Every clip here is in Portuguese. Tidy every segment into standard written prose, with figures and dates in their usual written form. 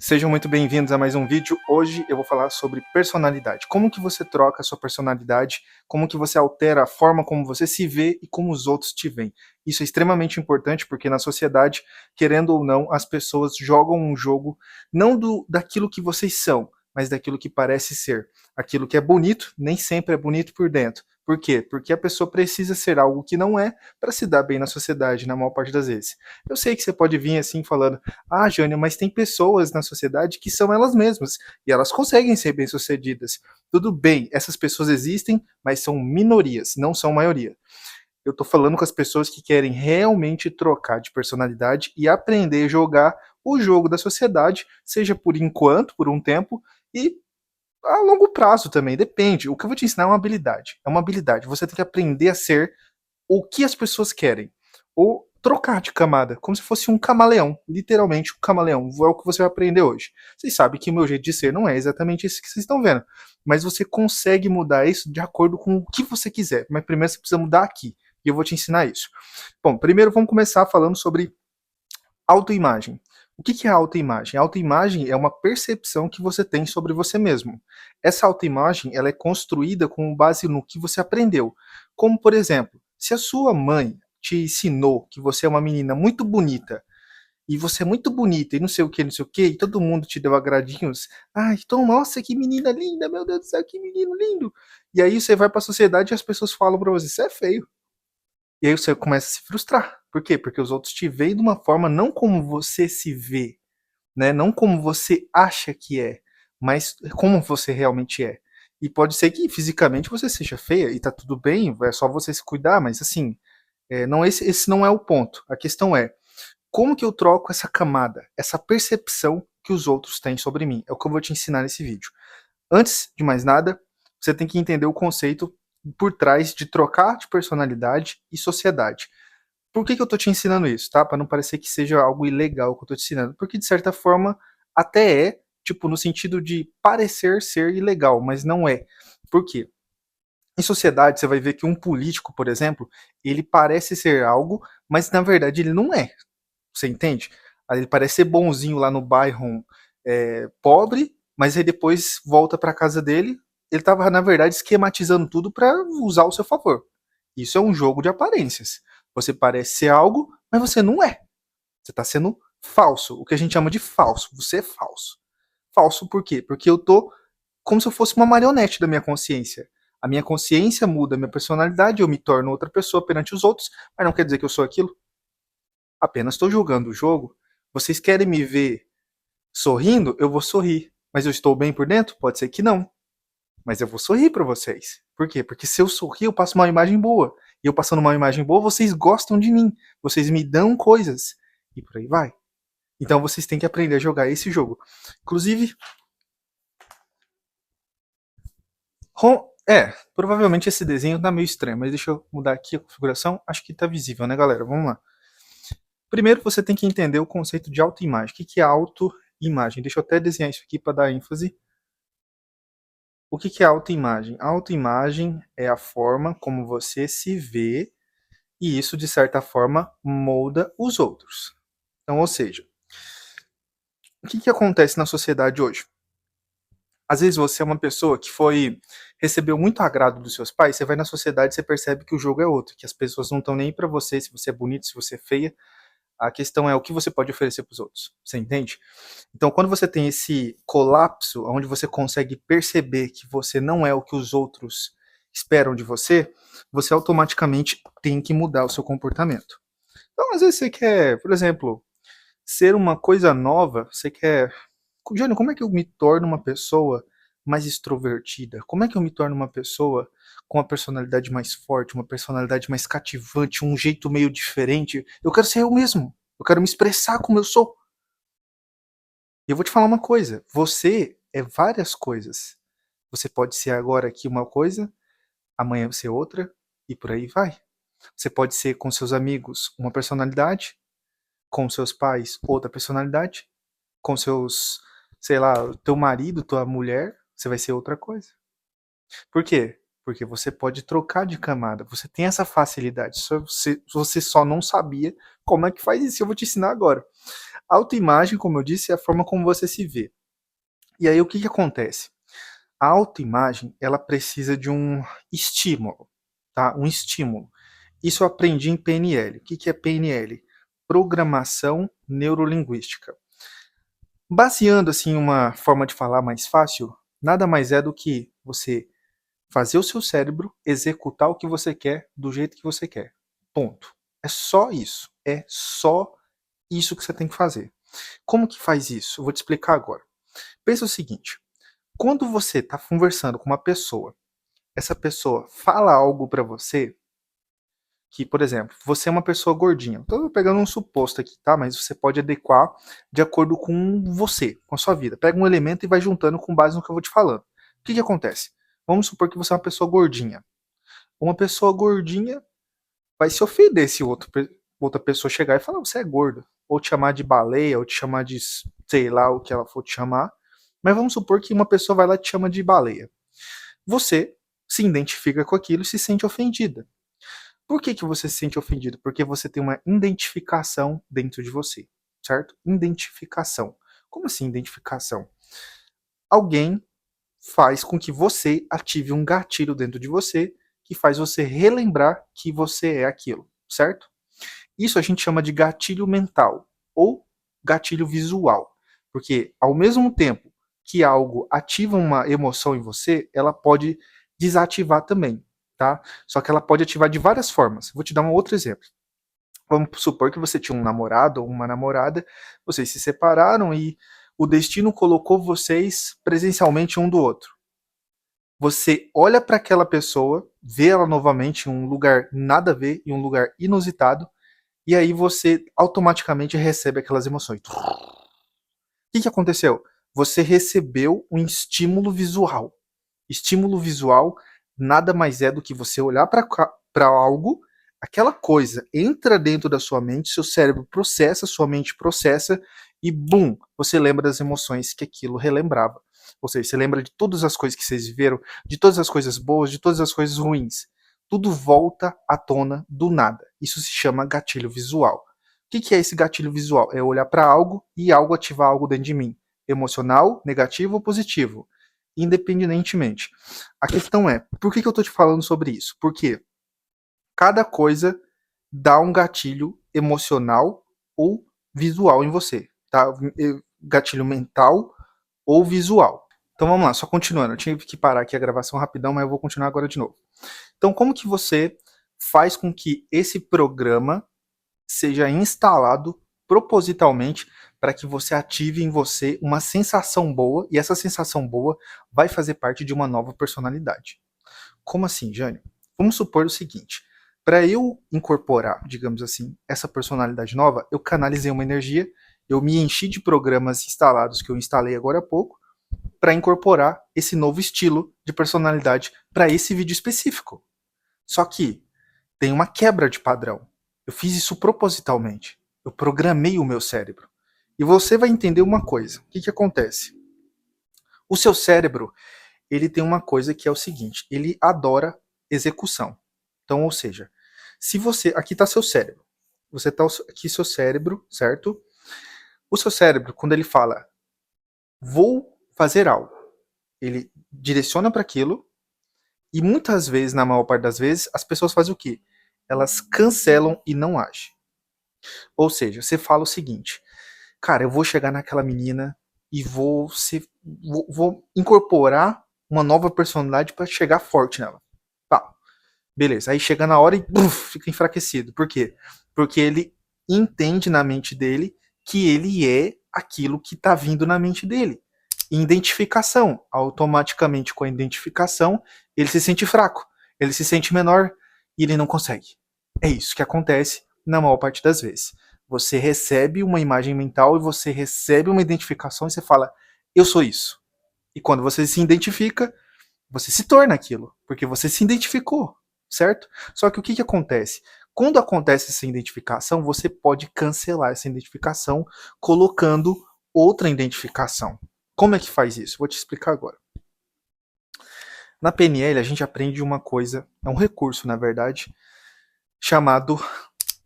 Sejam muito bem-vindos a mais um vídeo. Hoje eu vou falar sobre personalidade. Como que você troca a sua personalidade, como que você altera a forma como você se vê e como os outros te veem. Isso é extremamente importante porque na sociedade, querendo ou não, as pessoas jogam um jogo não daquilo que vocês são, mas daquilo que parece ser. Aquilo que é bonito, nem sempre é bonito por dentro. Por quê? Porque a pessoa precisa ser algo que não é para se dar bem na sociedade, na maior parte das vezes. Eu sei que você pode vir assim falando: ah, Jânio, mas tem pessoas na sociedade que são elas mesmas e elas conseguem ser bem-sucedidas. Tudo bem, essas pessoas existem, mas são minorias, não são maioria. Eu tô falando com as pessoas que querem realmente trocar de personalidade e aprender a jogar o jogo da sociedade, seja por enquanto, por um tempo, e a longo prazo também, depende. O que eu vou te ensinar é uma habilidade. É uma habilidade. Você tem que aprender a ser o que as pessoas querem. Ou trocar de camada, como se fosse um camaleão, literalmente um camaleão. É o que você vai aprender hoje. Vocês sabem que o meu jeito de ser não é exatamente isso que vocês estão vendo, mas você consegue mudar isso de acordo com o que você quiser. Mas primeiro você precisa mudar aqui, e eu vou te ensinar isso. Bom, primeiro vamos começar falando sobre autoimagem. O que é autoimagem? A autoimagem é uma percepção que você tem sobre você mesmo. Essa autoimagem ela é construída com base no que você aprendeu. Como, por exemplo, se a sua mãe te ensinou que você é uma menina muito bonita, e você é muito bonita, e não sei o que, não sei o que, e todo mundo te deu agradinhos, ai, então, nossa, que menina linda, meu Deus do céu, que menino lindo. E aí você vai para a sociedade e as pessoas falam para você: você é feio. E aí você começa a se frustrar. Por quê? Porque os outros te veem de uma forma não como você se vê, né? Não como você acha que é, mas como você realmente é. E pode ser que fisicamente você seja feia e tá tudo bem, é só você se cuidar, mas assim, não esse não é o ponto. A questão é como que eu troco essa camada, essa percepção que os outros têm sobre mim. É o que eu vou te ensinar nesse vídeo. Antes de mais nada, você tem que entender o conceito por trás de trocar de personalidade e sociedade. Por que eu tô te ensinando isso, tá? Para não parecer que seja algo ilegal que eu tô te ensinando. Porque, de certa forma, até é, tipo, no sentido de parecer ser ilegal, mas não é. Por quê? Em sociedade, você vai ver que um político, por exemplo, ele parece ser algo, mas na verdade ele não é. Você entende? Aí ele parece ser bonzinho lá no bairro pobre, mas aí depois volta para casa dele. Ele estava, na verdade, esquematizando tudo para usar ao seu favor. Isso é um jogo de aparências. Você parece ser algo, mas você não é. Você está sendo falso. O que a gente chama de falso. Você é falso. Falso por quê? Porque eu tô como se eu fosse uma marionete da minha consciência. A minha consciência muda a minha personalidade, eu me torno outra pessoa perante os outros, mas não quer dizer que eu sou aquilo. Apenas estou jogando o jogo. Vocês querem me ver sorrindo? Eu vou sorrir. Mas eu estou bem por dentro? Pode ser que não. Mas eu vou sorrir para vocês. Por quê? Porque se eu sorrir, eu passo uma imagem boa. E eu passando uma imagem boa, vocês gostam de mim. Vocês me dão coisas. E por aí vai. Então vocês têm que aprender a jogar esse jogo. Inclusive, provavelmente esse desenho tá meio estranho, mas deixa eu mudar aqui a configuração. Acho que tá visível, né, galera? Vamos lá. Primeiro você tem que entender o conceito de autoimagem. O que é autoimagem? Deixa eu até desenhar isso aqui para dar ênfase. O que é autoimagem? Autoimagem é a forma como você se vê e isso, de certa forma, molda os outros. Então, ou seja, o que acontece na sociedade hoje? Às vezes você é uma pessoa que recebeu muito agrado dos seus pais, você vai na sociedade e você percebe que o jogo é outro, que as pessoas não estão nem aí pra você, se você é bonito, se você é feia. A questão é o que você pode oferecer para os outros. Você entende? Então, quando você tem esse colapso, onde você consegue perceber que você não é o que os outros esperam de você, você automaticamente tem que mudar o seu comportamento. Então, às vezes você quer, por exemplo, ser uma coisa nova, você quer. Jânio, como é que eu me torno uma pessoa mais extrovertida? Como é que eu me torno uma pessoa com uma personalidade mais forte, uma personalidade mais cativante, um jeito meio diferente? Eu quero ser eu mesmo. Eu quero me expressar como eu sou. E eu vou te falar uma coisa: você é várias coisas. Você pode ser agora aqui uma coisa, amanhã ser outra, e por aí vai. Você pode ser com seus amigos uma personalidade, com seus pais outra personalidade, com seus, sei lá, teu marido, tua mulher, você vai ser outra coisa. Por quê? Porque você pode trocar de camada, você tem essa facilidade, você só não sabia como é que faz isso, eu vou te ensinar agora. Autoimagem, como eu disse, é a forma como você se vê. E aí o que acontece? A autoimagem, ela precisa de um estímulo, tá? Um estímulo. Isso eu aprendi em PNL. O que é PNL? Programação Neurolinguística. Baseando assim uma forma de falar mais fácil, nada mais é do que você fazer o seu cérebro executar o que você quer do jeito que você quer. Ponto. É só isso. É só isso que você tem que fazer. Como que faz isso? Eu vou te explicar agora. Pensa o seguinte: quando você está conversando com uma pessoa, essa pessoa fala algo para você que, por exemplo, você é uma pessoa gordinha. Estou pegando um suposto aqui, tá? Mas você pode adequar de acordo com você, com a sua vida. Pega um elemento e vai juntando com base no que eu vou te falando. O que acontece? Vamos supor que você é uma pessoa gordinha. Uma pessoa gordinha vai se ofender se outra pessoa chegar e falar você é gordo. Ou te chamar de baleia, ou te chamar de sei lá o que ela for te chamar. Mas vamos supor que uma pessoa vai lá e te chama de baleia. Você se identifica com aquilo e se sente ofendida. Por que você se sente ofendido? Porque você tem uma identificação dentro de você, certo? Identificação. Como assim identificação? Alguém faz com que você ative um gatilho dentro de você que faz você relembrar que você é aquilo, certo? Isso a gente chama de gatilho mental ou gatilho visual, porque ao mesmo tempo que algo ativa uma emoção em você, ela pode desativar também, tá? Só que ela pode ativar de várias formas. Vou te dar um outro exemplo. Vamos supor que você tinha um namorado ou uma namorada, vocês se separaram e o destino colocou vocês presencialmente um do outro. Você olha para aquela pessoa, vê ela novamente em um lugar nada a ver, em um lugar inusitado, e aí você automaticamente recebe aquelas emoções. O que aconteceu? Você recebeu um estímulo visual. Estímulo visual nada mais é do que você olhar para algo, aquela coisa entra dentro da sua mente, seu cérebro processa, sua mente processa, e bum, você lembra das emoções que aquilo relembrava. Ou seja, você lembra de todas as coisas que vocês viveram, de todas as coisas boas, de todas as coisas ruins. Tudo volta à tona do nada. Isso se chama gatilho visual. O que é esse gatilho visual? É olhar para algo e algo ativar algo dentro de mim. Emocional, negativo ou positivo. Independentemente. A questão é, por que eu estou te falando sobre isso? Porque cada coisa dá um gatilho emocional ou visual em você. Tá? Gatilho mental ou visual. Então vamos lá, só continuando. Eu tive que parar aqui a gravação rapidão, mas eu vou continuar agora de novo. Então, como que você faz com que esse programa seja instalado propositalmente para que você ative em você uma sensação boa, e essa sensação boa vai fazer parte de uma nova personalidade? Como assim, Jânio? Vamos supor o seguinte: para eu incorporar, digamos assim, essa personalidade nova, eu canalizei uma energia, eu me enchi de programas instalados que eu instalei agora há pouco, para incorporar esse novo estilo de personalidade para esse vídeo específico. Só que tem uma quebra de padrão. Eu fiz isso propositalmente. Eu programei o meu cérebro. E você vai entender uma coisa. O que acontece? O seu cérebro, ele tem uma coisa que é o seguinte: ele adora execução. Então, ou seja, se você. Aqui está seu cérebro. Você está aqui seu cérebro, certo? O seu cérebro, quando ele fala, vou fazer algo, ele direciona para aquilo. E muitas vezes, na maior parte das vezes, as pessoas fazem o quê? Elas cancelam e não agem. Ou seja, você fala o seguinte: cara, eu vou chegar naquela menina e vou incorporar uma nova personalidade para chegar forte nela. Tá, beleza. Aí chega na hora e fica enfraquecido. Por quê? Porque ele entende na mente dele que ele é aquilo que está vindo na mente dele. Identificação. Automaticamente, com a identificação, ele se sente fraco, ele se sente menor e ele não consegue. É isso que acontece na maior parte das vezes. Você recebe uma imagem mental e você recebe uma identificação e você fala, eu sou isso. E quando você se identifica, você se torna aquilo, porque você se identificou, certo? Só que o que acontece? Quando acontece essa identificação, você pode cancelar essa identificação colocando outra identificação. Como é que faz isso? Vou te explicar agora. Na PNL, a gente aprende uma coisa, é um recurso, na verdade, chamado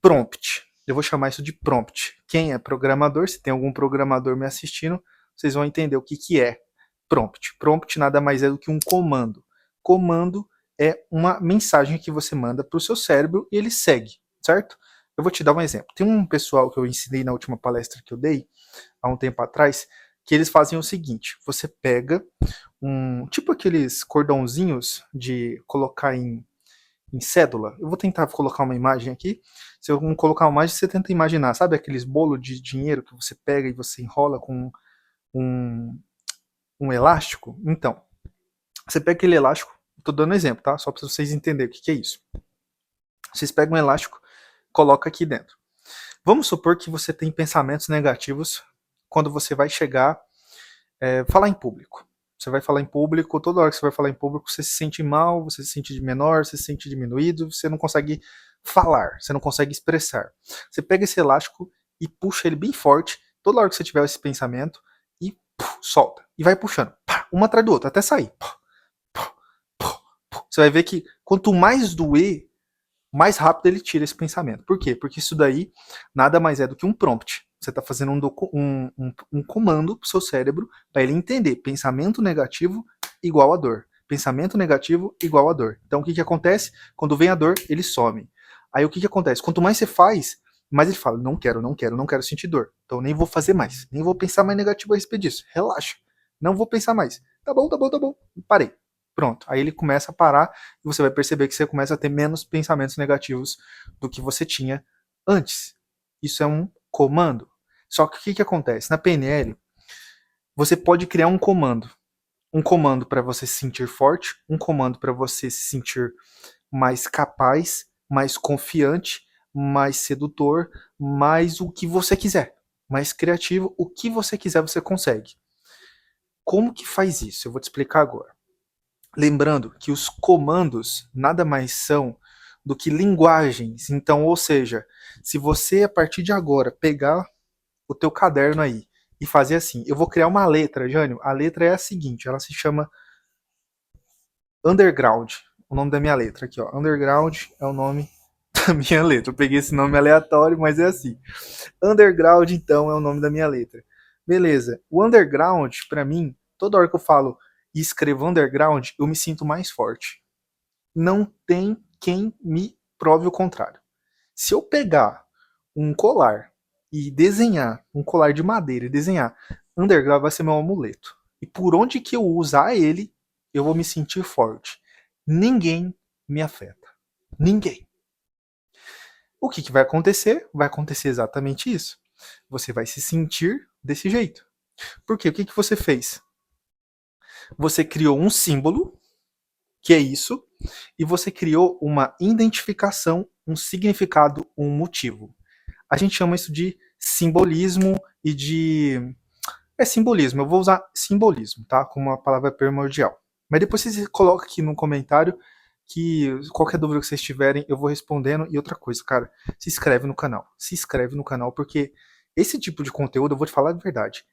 prompt. Eu vou chamar isso de prompt. Quem é programador, se tem algum programador me assistindo, vocês vão entender o que, que é prompt. Prompt nada mais é do que um comando. Comando é uma mensagem que você manda para o seu cérebro e ele segue, certo? Eu vou te dar um exemplo. Tem um pessoal que eu ensinei na última palestra que eu dei, há um tempo atrás, que eles fazem o seguinte: você pega tipo aqueles cordãozinhos de colocar em cédula. Eu vou tentar colocar uma imagem aqui. Se eu não colocar uma imagem, você tenta imaginar. Sabe aqueles bolos de dinheiro que você pega e você enrola com um, um elástico? Então, você pega aquele elástico, estou dando exemplo, tá? Só para vocês entenderem o que é isso. Vocês pegam um elástico, coloca aqui dentro. Vamos supor que você tem pensamentos negativos quando você vai chegar, falar em público. Você vai falar em público, toda hora que você vai falar em público, você se sente mal, você se sente de menor, você se sente diminuído, você não consegue falar, você não consegue expressar. Você pega esse elástico e puxa ele bem forte, toda hora que você tiver esse pensamento, e solta. E vai puxando, uma atrás do outro, até sair. Você vai ver que quanto mais doer, mais rápido ele tira esse pensamento. Por quê? Porque isso daí nada mais é do que um prompt. Você está fazendo um comando para o seu cérebro para ele entender pensamento negativo igual a dor. Pensamento negativo igual a dor. Então o que, que acontece? Quando vem a dor, ele some. Aí o que, que acontece? Quanto mais você faz, mais ele fala, não quero, não quero, não quero sentir dor. Então nem vou fazer mais. Nem vou pensar mais negativo a respeito disso. Relaxa. Não vou pensar mais. Tá bom, tá bom, tá bom. Parei. Pronto. Aí ele começa a parar e você vai perceber que você começa a ter menos pensamentos negativos do que você tinha antes. Isso é um comando. Só que o que, que acontece? Na PNL, você pode criar um comando. Um comando para você se sentir forte, um comando para você se sentir mais capaz, mais confiante, mais sedutor, mais o que você quiser. Mais criativo, o que você quiser você consegue. Como que faz isso? Eu vou te explicar agora. Lembrando que os comandos nada mais são do que linguagens. Então, ou seja, se você a partir de agora pegar o teu caderno aí e fazer assim, eu vou criar uma letra, Jânio. A letra é a seguinte, ela se chama Underground. O nome da minha letra aqui, ó. Underground é o nome da minha letra. Eu peguei esse nome aleatório, mas é assim. Underground, então, é o nome da minha letra. Beleza. O underground, para mim, toda hora que eu falo e escrevo underground, eu me sinto mais forte. Não tem quem me prove o contrário. Se eu pegar um colar e desenhar, um colar de madeira e desenhar underground, vai ser meu amuleto. E por onde que eu usar ele, eu vou me sentir forte. Ninguém me afeta. Ninguém. O que, que vai acontecer? Vai acontecer exatamente isso. Você vai se sentir desse jeito. Por quê? O que, que você fez? Você criou um símbolo, que é isso, e você criou uma identificação, um significado, um motivo. A gente chama isso de simbolismo e de. É simbolismo, eu vou usar simbolismo, tá? Como uma palavra primordial. Mas depois vocês colocam aqui no comentário que qualquer dúvida que vocês tiverem, eu vou respondendo. E outra coisa, cara, se inscreve no canal. Se inscreve no canal, porque esse tipo de conteúdo, eu vou te falar a verdade.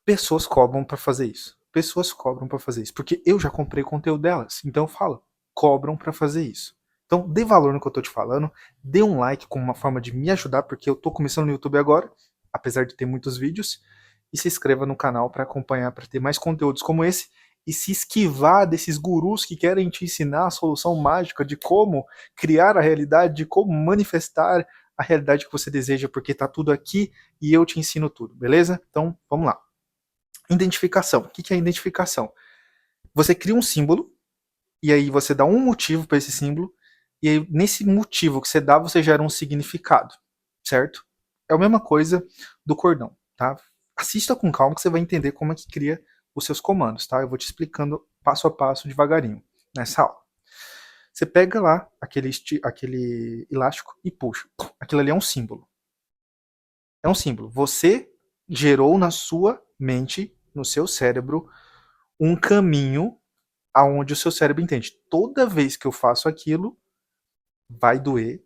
Pessoas cobram para fazer isso. Pessoas cobram para fazer isso. Porque eu já comprei conteúdo delas. Então eu falo, cobram para fazer isso. Então dê valor no que eu tô te falando. Dê um like como uma forma de me ajudar, porque eu tô começando no YouTube agora, apesar de ter muitos vídeos. E se inscreva no canal para acompanhar, para ter mais conteúdos como esse. E se esquivar desses gurus que querem te ensinar a solução mágica de como criar a realidade, de como manifestar a realidade que você deseja, porque tá tudo aqui e eu te ensino tudo, beleza? Então, vamos lá. Identificação. O que é identificação? Você cria um símbolo, e aí você dá um motivo para esse símbolo, e aí nesse motivo que você dá, você gera um significado, certo? É a mesma coisa do cordão, tá? Assista com calma que você vai entender como é que cria os seus comandos, tá? Eu vou te explicando passo a passo, devagarinho, nessa aula. Você pega lá aquele elástico e puxa. Aquilo ali é um símbolo. É um símbolo. Você gerou na sua mente, no seu cérebro, um caminho aonde o seu cérebro entende. Toda vez que eu faço aquilo, vai doer.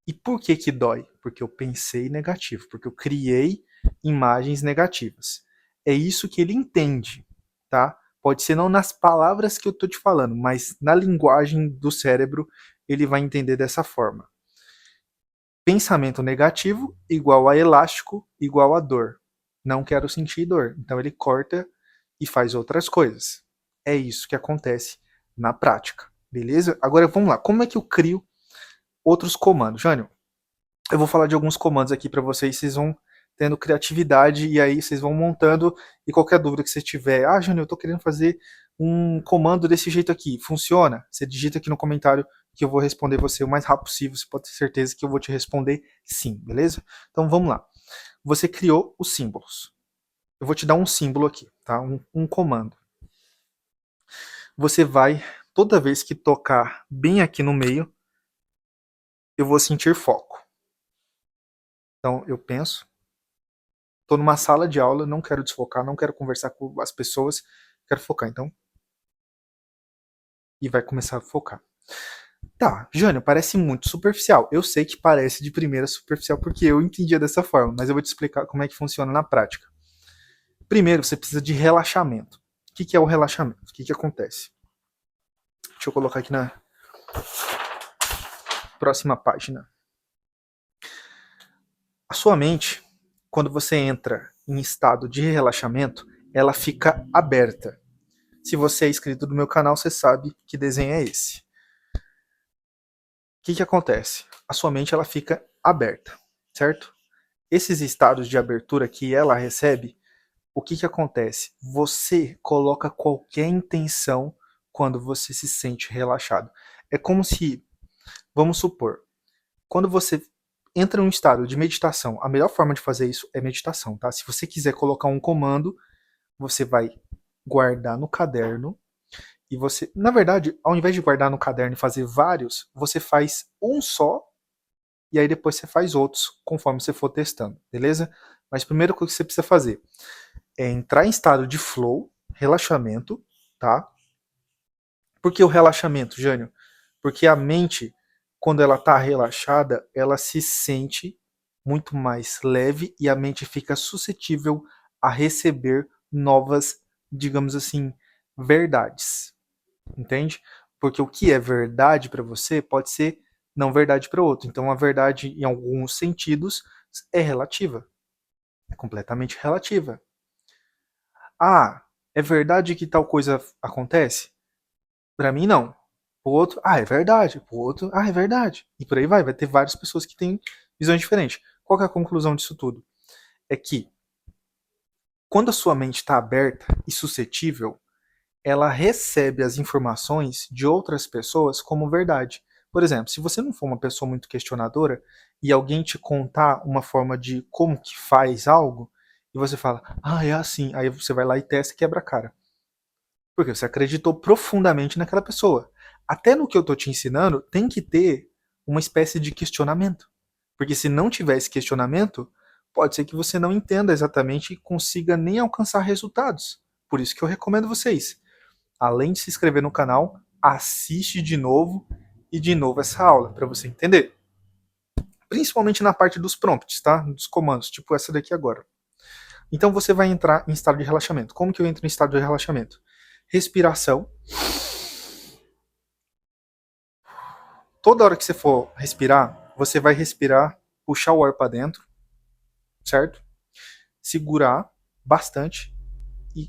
E por que que dói? Porque eu pensei negativo, porque eu criei imagens negativas. É isso que ele entende, tá? Pode ser não nas palavras que eu tô te falando, mas na linguagem do cérebro ele vai entender dessa forma. Pensamento negativo igual a elástico igual a dor. Não quero sentir dor. Então ele corta e faz outras coisas. É isso que acontece na prática. Beleza? Agora vamos lá. Como é que eu crio outros comandos? Jânio, eu vou falar de alguns comandos aqui para vocês. Vocês vão tendo criatividade e aí vocês vão montando. E qualquer dúvida que você tiver, Jânio, eu estou querendo fazer um comando desse jeito aqui. Funciona? Você digita aqui no comentário que eu vou responder você o mais rápido possível. Você pode ter certeza que eu vou te responder sim, beleza? Então vamos lá. Você criou os símbolos. Eu vou te dar um símbolo aqui, tá? Um comando. Você vai, toda vez que tocar bem aqui no meio, eu vou sentir foco. Então eu penso, estou numa sala de aula, não quero desfocar, não quero conversar com as pessoas, quero focar. Então, e vai começar a focar. Tá, Jânio, parece muito superficial. Eu sei que parece de primeira superficial porque eu entendia dessa forma, mas eu vou te explicar como é que funciona na prática. Primeiro, você precisa de relaxamento. O que é o relaxamento? O que acontece? Deixa eu colocar aqui na próxima página. A sua mente, quando você entra em estado de relaxamento, ela fica aberta. Se você é inscrito no meu canal, você sabe que desenho é esse. O que acontece? A sua mente ela fica aberta, certo? Esses estados de abertura que ela recebe, o que acontece? Você coloca qualquer intenção quando você se sente relaxado. É como se, vamos supor, quando você entra em um estado de meditação, a melhor forma de fazer isso é meditação, tá? Se você quiser colocar um comando, você vai guardar no caderno e você, na verdade, ao invés de guardar no caderno e fazer vários, você faz um só e aí depois você faz outros conforme você for testando, beleza? Mas primeiro o que você precisa fazer é entrar em estado de flow, relaxamento, tá? Por que o relaxamento, Jânio? Porque a mente, quando ela está relaxada, ela se sente muito mais leve e a mente fica suscetível a receber novas, digamos assim, verdades. Entende? Porque o que é verdade para você pode ser não verdade para outro. Então a verdade, em alguns sentidos, é relativa. É completamente relativa. É verdade que tal coisa acontece? Para mim, não. O outro, é verdade. O outro, é verdade. E por aí vai. Vai ter várias pessoas que têm visões diferentes. Qual que é a conclusão disso tudo? É que quando a sua mente está aberta e suscetível, ela recebe as informações de outras pessoas como verdade. Por exemplo, se você não for uma pessoa muito questionadora e alguém te contar uma forma de como que faz algo, e você fala, é assim, aí você vai lá e testa e quebra a cara. Porque você acreditou profundamente naquela pessoa. Até no que eu tô te ensinando, tem que ter uma espécie de questionamento. Porque se não tiver esse questionamento, pode ser que você não entenda exatamente e consiga nem alcançar resultados. Por isso que eu recomendo vocês, além de se inscrever no canal, assiste de novo e de novo essa aula, para você entender. Principalmente na parte dos prompts, tá? Dos comandos, tipo essa daqui agora. Então você vai entrar em estado de relaxamento. Como que eu entro em estado de relaxamento? Respiração. Toda hora que você for respirar, você vai respirar, puxar o ar para dentro, certo? Segurar bastante e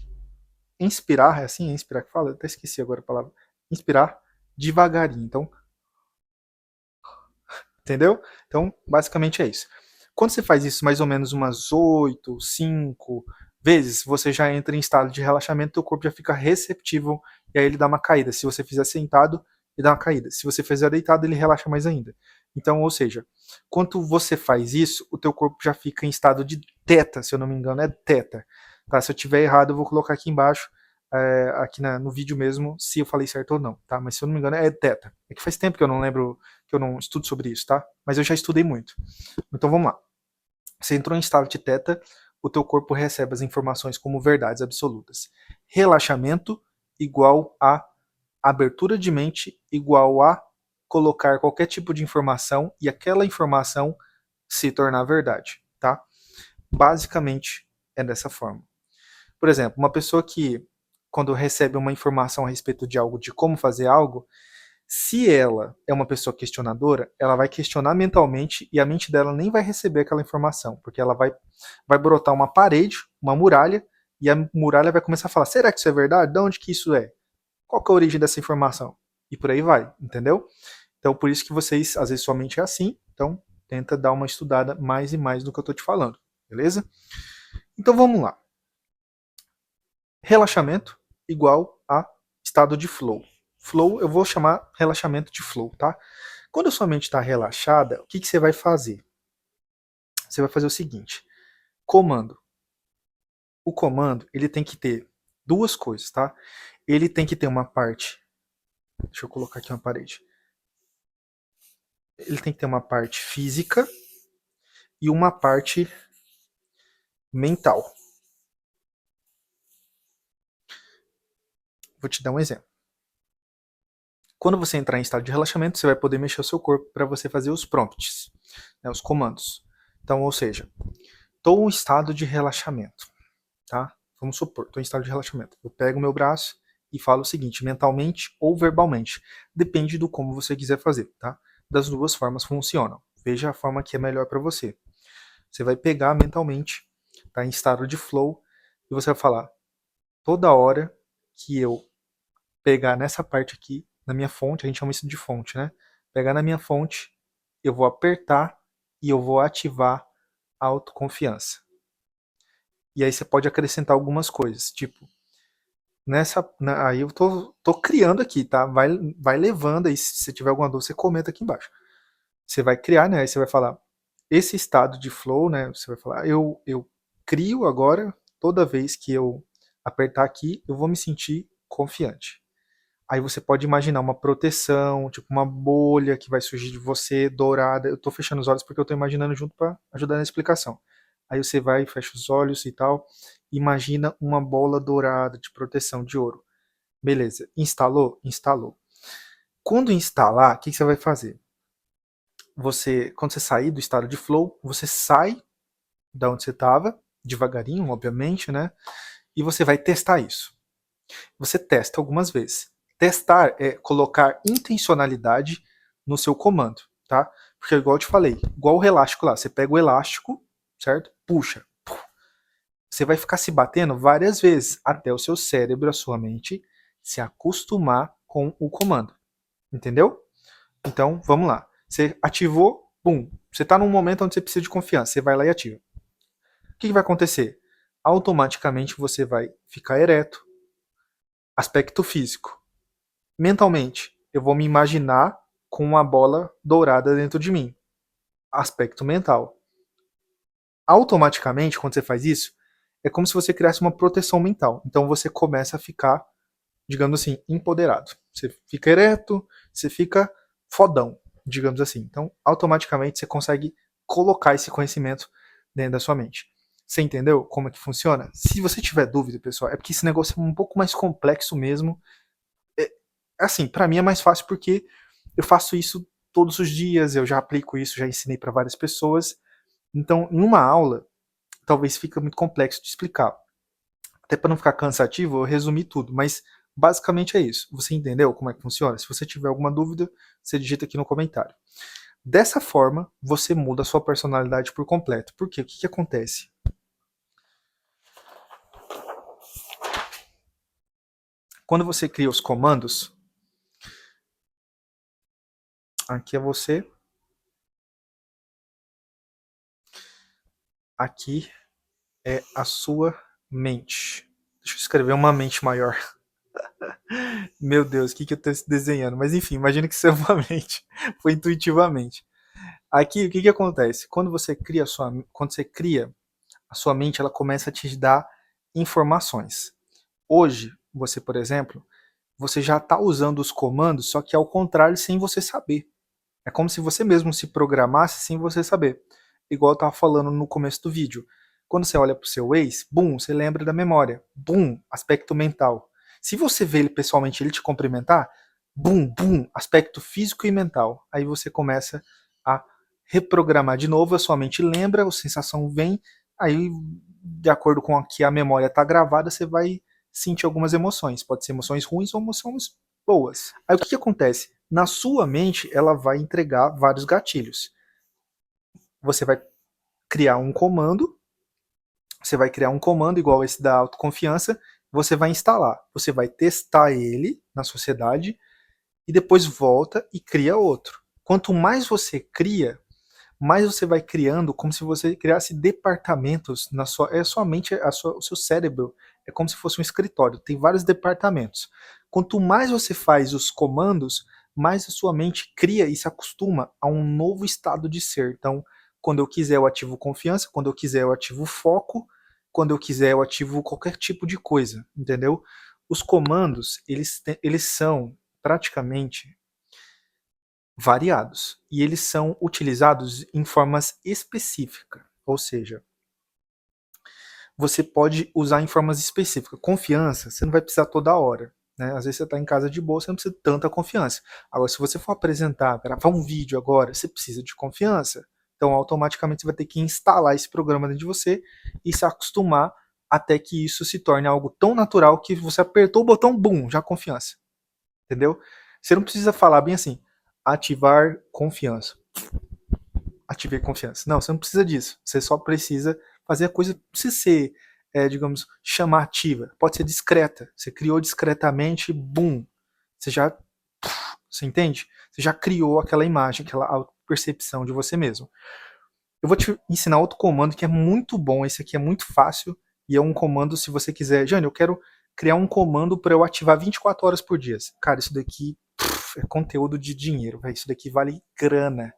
inspirar, é assim? É inspirar que fala? Eu até esqueci agora a palavra. Inspirar devagarinho. Então, entendeu? Então, basicamente é isso. Quando você faz isso mais ou menos umas 8, 5 vezes, você já entra em estado de relaxamento, o corpo já fica receptível e aí ele dá uma caída. Se você fizer sentado, ele dá uma caída. Se você fizer deitado, ele relaxa mais ainda. Então, ou seja, quando você faz isso, o teu corpo já fica em estado de teta, se eu não me engano, é teta. Tá? Se eu tiver errado, eu vou colocar aqui embaixo, aqui no vídeo mesmo, se eu falei certo ou não, tá? Mas se eu não me engano, é teta. É que faz tempo que eu não lembro, que eu não estudo sobre isso, tá? Mas eu já estudei muito. Então vamos lá. Você entrou em estado de teta, o teu corpo recebe as informações como verdades absolutas. Relaxamento igual a abertura de mente igual a colocar qualquer tipo de informação e aquela informação se tornar verdade, tá? Basicamente é dessa forma. Por exemplo, uma pessoa que quando recebe uma informação a respeito de algo, de como fazer algo, Se ela é uma pessoa questionadora, ela vai questionar mentalmente e a mente dela nem vai receber aquela informação, porque ela vai brotar uma parede, uma muralha, e a muralha vai começar a falar: será que isso é verdade? De onde que isso é? Qual que é a origem dessa informação? E por aí vai, entendeu? Então, por isso que vocês, às vezes, sua mente é assim, então tenta dar uma estudada mais e mais do que eu tô te falando, beleza? Então vamos lá. Relaxamento igual a estado de flow. Flow eu vou chamar relaxamento de flow, tá? Quando a sua mente está relaxada, o que você vai fazer? Você vai fazer o seguinte: comando. O comando ele tem que ter duas coisas, tá? Ele tem que ter uma parte. Deixa eu colocar aqui uma parede. Ele tem que ter uma parte física e uma parte mental. Vou te dar um exemplo. Quando você entrar em estado de relaxamento, você vai poder mexer o seu corpo para você fazer os prompts, né, os comandos. Então, ou seja, estou em estado de relaxamento, tá? Vamos supor, estou em estado de relaxamento. Eu pego o meu braço e falo o seguinte, mentalmente ou verbalmente. Depende do como você quiser fazer, tá? Das duas formas funcionam. Veja a forma que é melhor para você. Você vai pegar mentalmente, tá, em estado de flow, e você vai falar: toda hora que eu pegar nessa parte aqui, na minha fonte, a gente chama isso de fonte, né? Pegar na minha fonte, eu vou apertar e eu vou ativar a autoconfiança. E aí você pode acrescentar algumas coisas, tipo, aí eu tô criando aqui, tá? Vai levando aí, se você tiver alguma dúvida, você comenta aqui embaixo. Você vai criar, né? Aí você vai falar, esse estado de flow, né? Você vai falar, eu crio agora, toda vez que eu apertar aqui, eu vou me sentir confiante. Aí você pode imaginar uma proteção, tipo uma bolha que vai surgir de você, dourada. Eu tô fechando os olhos porque eu tô imaginando junto para ajudar na explicação. Aí você vai, fecha os olhos e tal, imagina uma bola dourada de proteção de ouro. Beleza, instalou? Instalou. Quando instalar, o que você vai fazer? Quando você sair do estado de flow, você sai da onde você estava, devagarinho, obviamente, né? E você vai testar isso. Você testa algumas vezes. Testar é colocar intencionalidade no seu comando, tá? Porque igual eu te falei, igual o elástico lá, você pega o elástico, certo? Puxa. Você vai ficar se batendo várias vezes até o seu cérebro, a sua mente, se acostumar com o comando. Entendeu? Então, vamos lá. Você ativou, bum. Você está num momento onde você precisa de confiança. Você vai lá e ativa. O que vai acontecer? Automaticamente você vai ficar ereto. Aspecto físico. Mentalmente, eu vou me imaginar com uma bola dourada dentro de mim. Aspecto mental. Automaticamente, quando você faz isso, é como se você criasse uma proteção mental. Então você começa a ficar, digamos assim, empoderado. Você fica ereto, você fica fodão, digamos assim. Então, automaticamente você consegue colocar esse conhecimento dentro da sua mente. Você entendeu como é que funciona? Se você tiver dúvida, pessoal, é porque esse negócio é um pouco mais complexo mesmo. Assim, para mim é mais fácil porque eu faço isso todos os dias, eu já aplico isso, já ensinei para várias pessoas. Então, em uma aula, talvez fique muito complexo de explicar. Até para não ficar cansativo, eu resumi tudo, mas basicamente é isso. Você entendeu como é que funciona? Se você tiver alguma dúvida, você digita aqui no comentário. Dessa forma, você muda a sua personalidade por completo. Por quê? O que acontece? Quando você cria os comandos, aqui é você, aqui é a sua mente. Deixa eu escrever uma mente maior. Meu Deus, o que eu estou desenhando? Mas enfim, imagina que isso é uma mente. Foi intuitivamente. Aqui, o que acontece? Quando você cria a sua mente, ela começa a te dar informações. Hoje, você, por exemplo, você já está usando os comandos, só que ao contrário, sem você saber. É como se você mesmo se programasse sem você saber. Igual eu estava falando no começo do vídeo. Quando você olha para o seu ex, bum, você lembra da memória. Bum, aspecto mental. Se você vê ele pessoalmente ele te cumprimentar, bum, bum, aspecto físico e mental. Aí você começa a reprogramar de novo, a sua mente lembra, a sensação vem, aí de acordo com que a memória está gravada, você vai sentir algumas emoções. Pode ser emoções ruins ou emoções boas. Aí o que acontece? Na sua mente, ela vai entregar vários gatilhos. Você vai criar um comando, igual esse da autoconfiança, você vai instalar, você vai testar ele na sociedade e depois volta e cria outro. Quanto mais você cria, mais você vai criando como se você criasse departamentos na sua mente, o seu cérebro é como se fosse um escritório, tem vários departamentos. Quanto mais você faz os comandos, mais a sua mente cria e se acostuma a um novo estado de ser. Então, quando eu quiser eu ativo confiança, quando eu quiser eu ativo foco, quando eu quiser eu ativo qualquer tipo de coisa, entendeu? Os comandos, eles são praticamente variados e eles são utilizados em formas específicas, ou seja, você pode usar em formas específicas. Confiança, você não vai precisar toda hora, né? Às vezes você está em casa de boa, você não precisa de tanta confiança. Agora, se você for apresentar, gravar um vídeo agora, você precisa de confiança. Então, automaticamente você vai ter que instalar esse programa dentro de você e se acostumar até que isso se torne algo tão natural que você apertou o botão, bum, já confiança. Entendeu? Você não precisa falar bem assim, ativar confiança. Ativei confiança. Não, você não precisa disso. Você só precisa fazer a coisa, não precisa ser, digamos, chamativa. Pode ser discreta. Você criou discretamente, bum. Você já, você entende? Você já criou aquela imagem, aquela percepção de você mesmo. Eu vou te ensinar outro comando que é muito bom. Esse aqui é muito fácil e é um comando se você quiser. Jânio, eu quero criar um comando para eu ativar 24 horas por dia. Cara, isso daqui é conteúdo de dinheiro. Véio. Isso daqui vale grana.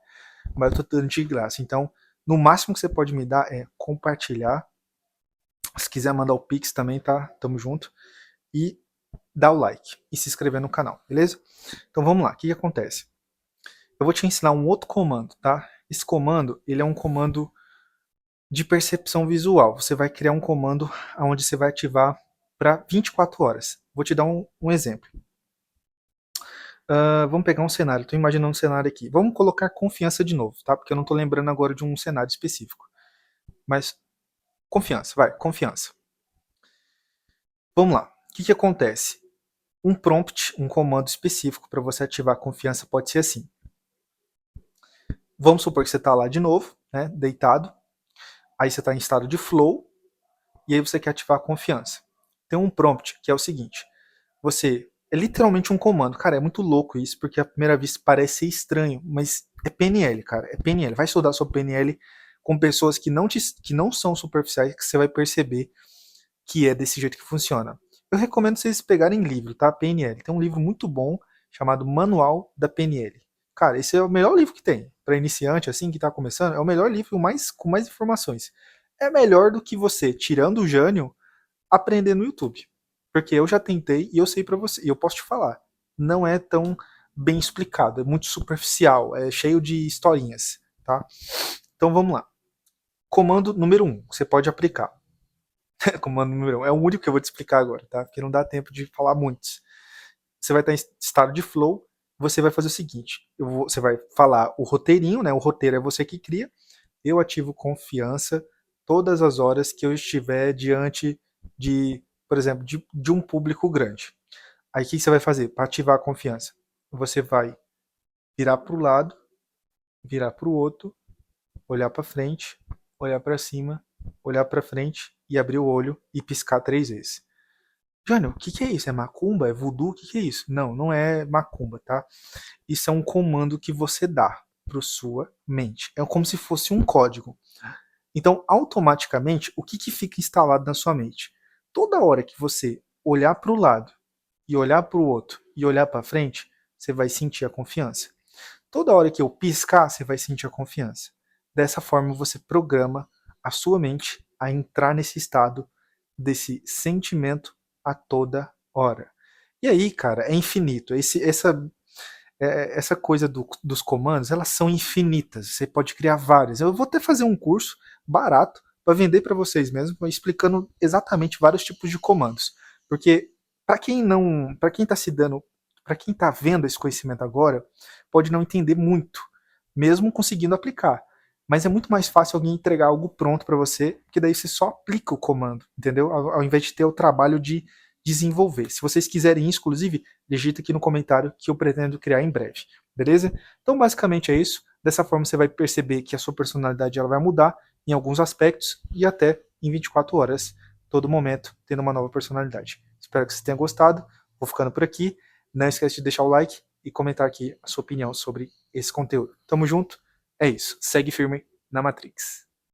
Mas eu tô dando de graça. Então, no máximo que você pode me dar é compartilhar. Se quiser mandar o Pix também, tá? Tamo junto. E dar o like. E se inscrever no canal, beleza? Então vamos lá. O que acontece? Eu vou te ensinar um outro comando, tá? Esse comando, ele é um comando de percepção visual. Você vai criar um comando onde você vai ativar para 24 horas. Vou te dar um exemplo. Vamos pegar um cenário. Estou imaginando um cenário aqui. Vamos colocar confiança de novo, tá? Porque eu não estou lembrando agora de um cenário específico. Mas confiança, vai, confiança. Vamos lá. O que acontece? Um prompt, um comando específico para você ativar a confiança pode ser assim. Vamos supor que você está lá de novo, né, deitado. Aí você está em estado de flow e aí você quer ativar a confiança. Tem um prompt que é o seguinte. Você é literalmente um comando. Cara, é muito louco isso, porque à primeira vista parece ser estranho, mas é PNL, cara. É PNL. Vai estudar sobre PNL com pessoas que não são superficiais, que você vai perceber que é desse jeito que funciona. Eu recomendo vocês pegarem livro, tá? PNL. Tem um livro muito bom chamado Manual da PNL. Cara, esse é o melhor livro que tem. Para iniciante, assim, que tá começando, é o melhor livro com mais informações. É melhor do que você, tirando o Jânio, aprender no YouTube. Porque eu já tentei e eu sei para você, e eu posso te falar, não é tão bem explicado, é muito superficial, é cheio de historinhas, tá? Então vamos lá. Comando número 1, você pode aplicar. Comando número 1, é o único que eu vou te explicar agora, tá? Porque não dá tempo de falar muitos. Você vai estar em estado de flow, você vai fazer o seguinte, você vai falar o roteirinho, né? O roteiro é você que cria. Eu ativo confiança todas as horas que eu estiver diante de, por exemplo, de um público grande. Aí o que você vai fazer para ativar a confiança? Você vai virar para o lado, virar para o outro, olhar para frente, olhar para cima, olhar para frente e abrir o olho e piscar 3 vezes. Jânio, o que é isso? É macumba? É voodoo? O que é isso? Não, não é macumba, tá? Isso é um comando que você dá para sua mente. É como se fosse um código. Então, automaticamente, o que fica instalado na sua mente? Toda hora que você olhar para o lado e olhar para o outro e olhar para frente, você vai sentir a confiança. Toda hora que eu piscar, você vai sentir a confiança. Dessa forma, você programa a sua mente a entrar nesse estado desse sentimento a toda hora. E aí, cara, é infinito. Essa coisa dos comandos, elas são infinitas. Você pode criar várias. Eu vou até fazer um curso barato para vender para vocês mesmo, explicando exatamente vários tipos de comandos. Porque para quem está se dando, para quem está vendo esse conhecimento agora, pode não entender muito, mesmo conseguindo aplicar. Mas é muito mais fácil alguém entregar algo pronto para você, porque daí você só aplica o comando, entendeu? Ao invés de ter o trabalho de desenvolver. Se vocês quiserem, inclusive, digita aqui no comentário que eu pretendo criar em breve, beleza? Então, basicamente é isso. Dessa forma, você vai perceber que a sua personalidade ela vai mudar em alguns aspectos e até em 24 horas, todo momento, tendo uma nova personalidade. Espero que você tenha gostado. Vou ficando por aqui. Não esquece de deixar o like e comentar aqui a sua opinião sobre esse conteúdo. Tamo junto. É isso. Segue firme na Matrix.